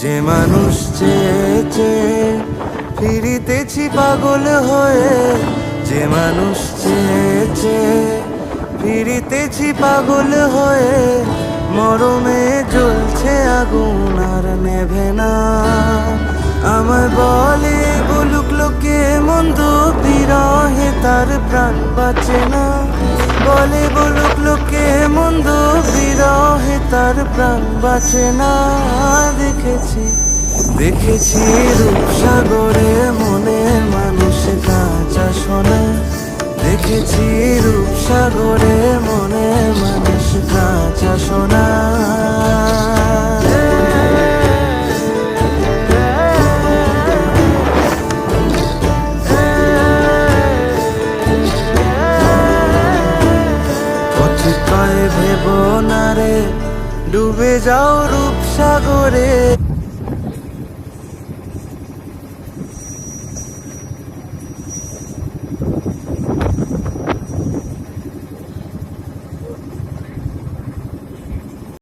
যে মানুষ চেয়েছে ফিরিতেছি পাগল হয়ে, যে মানুষ চেয়েছে ফিরিতেছি পাগল হয়ে, মরমে জ্বলছে আগুন আর নেভে না। আমায় বলে বলুক লোকে মন্দ, বিরহে তার প্রাণ বাঁচে না। বলে বলুক লোকে মন্দ, বিরহে তার প্রাণ বাঁচে না। দেখেছি দেখেছি রূপসাগরে মনে মানুষ কাঁচা সোনা। দেখেছি রূপসাগরে মনে মানুষ কাঁচা সোনা।